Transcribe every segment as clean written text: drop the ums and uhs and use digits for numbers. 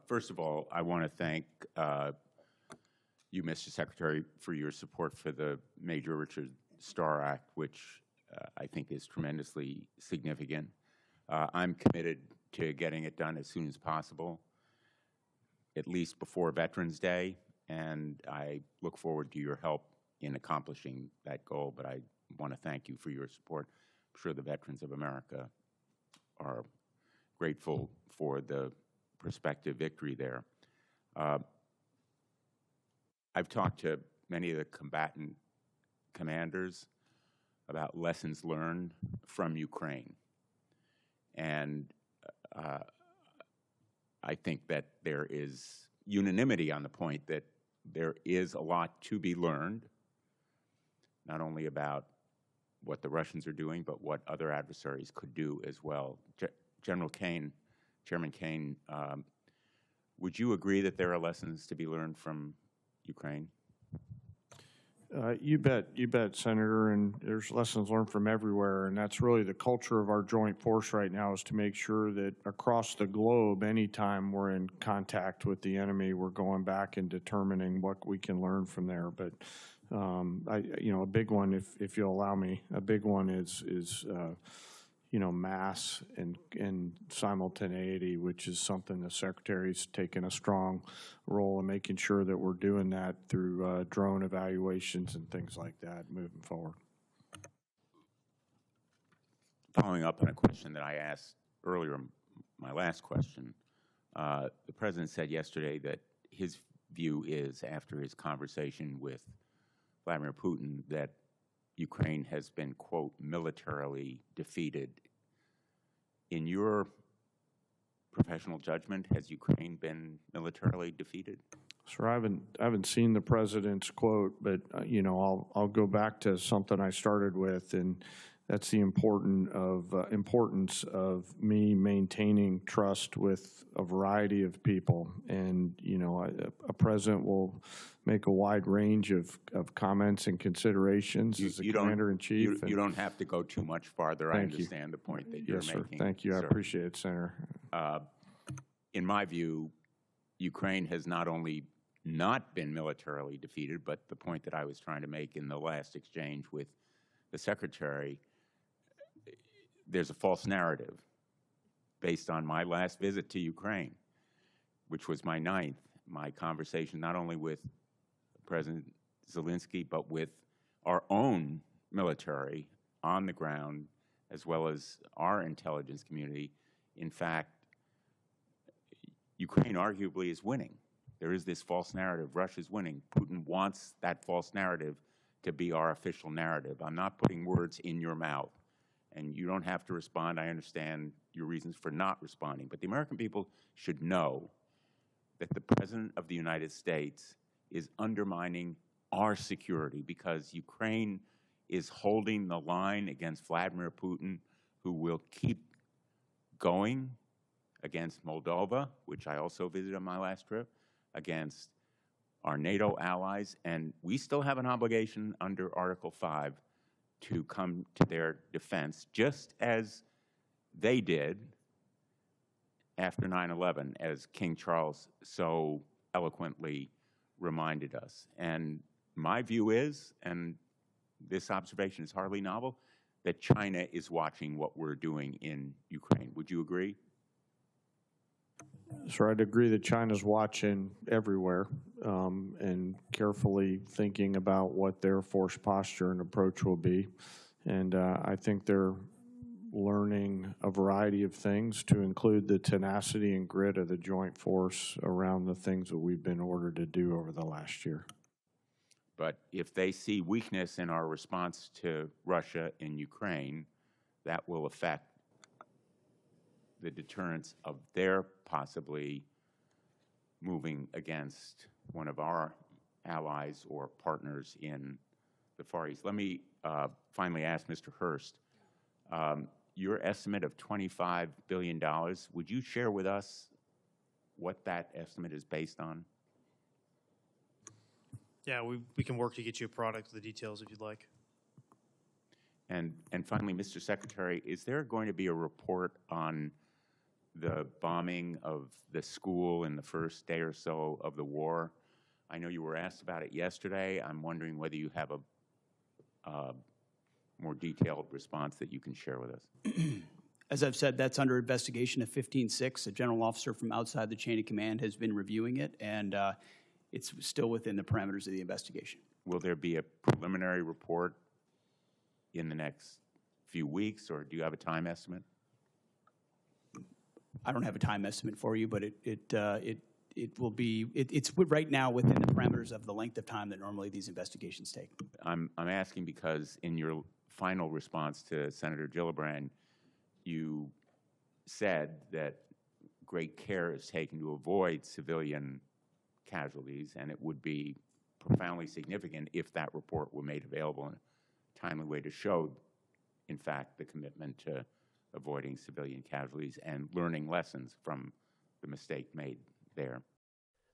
First of all, I want to thank you, Mr. Secretary, for your support for the Major Richard Starr Act, which I think is tremendously significant. I'm committed to getting it done as soon as possible, at least before Veterans Day, and I look forward to your help in accomplishing that goal. But I want to thank you for your support. I'm sure the veterans of America are grateful for the prospective victory there. I've talked to many of the combatant commanders about lessons learned from Ukraine. And I think that there is unanimity on the point that there is a lot to be learned, not only about what the Russians are doing, but what other adversaries could do as well. General Caine, Chairman Caine, would you agree that there are lessons to be learned from Ukraine? You bet, Senator, and there's lessons learned from everywhere, and that's really the culture of our joint force right now, is to make sure that across the globe, anytime we're in contact with the enemy, we're going back and determining what we can learn from there. But a big one, if you'll allow me, a big one is mass and simultaneity, which is something the Secretary's taken a strong role in making sure that we're doing that through drone evaluations and things like that moving forward. Following up on a question that I asked earlier, my last question, the President said yesterday that his view is, after his conversation with Vladimir Putin, that Ukraine has been, quote, militarily defeated. In your professional judgment, has Ukraine been militarily defeated? Sir, I haven't seen the President's quote, but I'll go back to something I started with, and that's the importance of me maintaining trust with a variety of people. And a president will make a wide range of comments and considerations as a commander-in-chief. You don't have to go too much farther. I understand the point that you're making. Yes, sir. Thank you. I appreciate it, Senator. In my view, Ukraine has not only not been militarily defeated, but the point that I was trying to make in the last exchange with the Secretary, there's a false narrative based on my last visit to Ukraine, which was my 9th, my conversation not only with President Zelensky, but with our own military on the ground, as well as our intelligence community. In fact, Ukraine arguably is winning. There is this false narrative, Russia's winning. Putin wants that false narrative to be our official narrative. I'm not putting words in your mouth, and you don't have to respond. I understand your reasons for not responding, but the American people should know that the President of the United States is undermining our security because Ukraine is holding the line against Vladimir Putin, who will keep going against Moldova, which I also visited on my last trip, against our NATO allies, and we still have an obligation under Article 5 to come to their defense, just as they did after 9/11, as King Charles so eloquently reminded us. And my view is, and this observation is hardly novel, that China is watching what we're doing in Ukraine. Would you agree? Sir, I'd agree that China's watching everywhere and carefully thinking about what their force posture and approach will be. And I think they're learning a variety of things, to include the tenacity and grit of the joint force around the things that we've been ordered to do over the last year. But if they see weakness in our response to Russia in Ukraine, that will affect the deterrence of their possibly moving against one of our allies or partners in the Far East. Let me finally ask Mr. Hurst, your estimate of $25 billion, would you share with us what that estimate is based on? Yeah, we can work to get you a product with the details if you'd like. And finally, Mr. Secretary, is there going to be a report on the bombing of the school in the first day or so of the war. I know you were asked about it yesterday. I'm wondering whether you have a more detailed response that you can share with us. As I've said, that's under investigation at 15-6. A general officer from outside the chain of command has been reviewing it, and it's still within the parameters of the investigation. Will there be a preliminary report in the next few weeks, or do you have a time estimate? I don't have a time estimate for you, but it will be, it's right now within the parameters of the length of time that normally these investigations take. I'm asking because in your final response to Senator Gillibrand, you said that great care is taken to avoid civilian casualties, and it would be profoundly significant if that report were made available in a timely way to show, in fact, the commitment to avoiding civilian casualties and learning lessons from the mistake made there.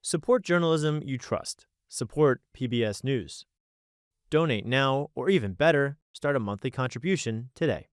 Support journalism you trust. Support PBS News. Donate now, or even better, start a monthly contribution today.